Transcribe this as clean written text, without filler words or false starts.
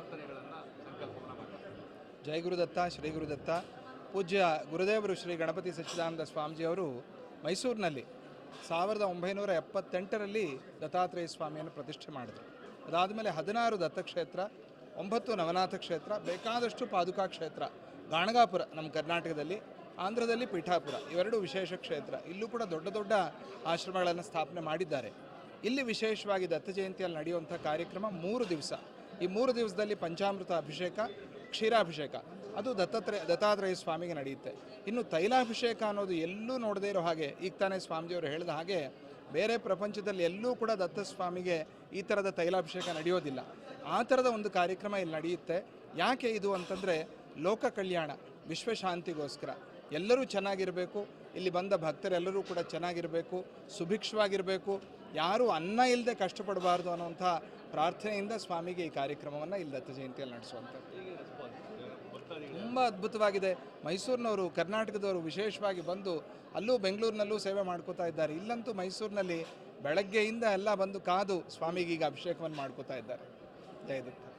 ಪ್ರಾರ್ಥನೆಗಳನ್ನು ಸಂಕಲ್ಪವನ್ನು ಮಾಡ್ತಾರೆ. ಜೈ ಗುರುದತ್ತ, ಶ್ರೀ ಗುರುದತ್ತ. ಪೂಜ್ಯ ಗುರುದೇವರು ಶ್ರೀ ಗಣಪತಿ ಸಚ್ಚಿದಾನಂದ ಸ್ವಾಮೀಜಿಯವರು ಮೈಸೂರಿನಲ್ಲಿ 1978ರಲ್ಲಿ ದತ್ತಾತ್ರೇಯ ಸ್ವಾಮಿಯನ್ನು ಪ್ರತಿಷ್ಠೆ ಮಾಡಿದರು. ಅದಾದಮೇಲೆ 16 ದತ್ತಕ್ಷೇತ್ರ, 9 ನವನಾಥ ಕ್ಷೇತ್ರ, ಬೇಕಾದಷ್ಟು ಪಾದುಕಾ ಕ್ಷೇತ್ರ, ಗಾಣಗಾಪುರ ನಮ್ಮ ಕರ್ನಾಟಕದಲ್ಲಿ, ಆಂಧ್ರದಲ್ಲಿ ಪೀಠಾಪುರ, ಇವೆರಡು ವಿಶೇಷ ಕ್ಷೇತ್ರ. ಇಲ್ಲೂ ಕೂಡ ದೊಡ್ಡ ದೊಡ್ಡ ಆಶ್ರಮಗಳನ್ನು ಸ್ಥಾಪನೆ ಮಾಡಿದ್ದಾರೆ. ಇಲ್ಲಿ ವಿಶೇಷವಾಗಿ ದತ್ತ ಜಯಂತಿಯಲ್ಲಿ ನಡೆಯುವಂಥ ಕಾರ್ಯಕ್ರಮ 3 ದಿವಸ. ಈ 3 ದಿವಸದಲ್ಲಿ ಪಂಚಾಮೃತ ಅಭಿಷೇಕ, ಕ್ಷೀರಾಭಿಷೇಕ ಅದು ದತ್ತಾತ್ರೇಯ ಸ್ವಾಮಿಗೆ ನಡೆಯುತ್ತೆ. ಇನ್ನು ತೈಲಾಭಿಷೇಕ ಅನ್ನೋದು ಎಲ್ಲೂ ನೋಡದೇ ಇರೋ ಹಾಗೆ, ಈಗ ತಾನೇ ಸ್ವಾಮೀಜಿಯವರು ಹೇಳಿದ ಹಾಗೆ ಬೇರೆ ಪ್ರಪಂಚದಲ್ಲಿ ಎಲ್ಲೂ ಕೂಡ ದತ್ತ ಸ್ವಾಮಿಗೆ ಈ ಥರದ ತೈಲಾಭಿಷೇಕ ನಡೆಯೋದಿಲ್ಲ. ಆ ಥರದ ಒಂದು ಕಾರ್ಯಕ್ರಮ ಇಲ್ಲಿ ನಡೆಯುತ್ತೆ. ಯಾಕೆ ಇದು ಅಂತಂದರೆ ಲೋಕ ಕಲ್ಯಾಣ, ವಿಶ್ವಶಾಂತಿಗೋಸ್ಕರ ಎಲ್ಲರೂ ಚೆನ್ನಾಗಿರಬೇಕು, ಇಲ್ಲಿ ಬಂದ ಭಕ್ತರೆಲ್ಲರೂ ಕೂಡ ಚೆನ್ನಾಗಿರಬೇಕು, ಸುಭಿಕ್ಷವಾಗಿರಬೇಕು, ಯಾರೂ ಅನ್ನ ಇಲ್ಲದೆ ಕಷ್ಟಪಡಬಾರ್ದು ಅನ್ನೋಂಥ ಪ್ರಾರ್ಥನೆಯಿಂದ ಸ್ವಾಮಿಗೆ ಈ ಕಾರ್ಯಕ್ರಮವನ್ನು ಇಲ್ಲಿ ದತ್ತ ಜಯಂತಿಯಲ್ಲಿ ನಡೆಸುವಂಥದ್ದು. ತುಂಬ ಅದ್ಭುತವಾಗಿದೆ. ಮೈಸೂರಿನವರು, ಕರ್ನಾಟಕದವರು ವಿಶೇಷವಾಗಿ ಬಂದು ಅಲ್ಲೂ ಬೆಂಗಳೂರಿನಲ್ಲೂ ಸೇವೆ ಮಾಡ್ಕೋತಾ ಇದ್ದಾರೆ. ಇಲ್ಲಂತೂ ಮೈಸೂರಿನಲ್ಲಿ ಬೆಳಗ್ಗೆಯಿಂದ ಎಲ್ಲ ಬಂದು ಕಾದು ಸ್ವಾಮಿಗೆ ಈಗ ಅಭಿಷೇಕವನ್ನು ಮಾಡ್ಕೋತಾ ಇದ್ದಾರೆ. ಜಯದತ್ತ.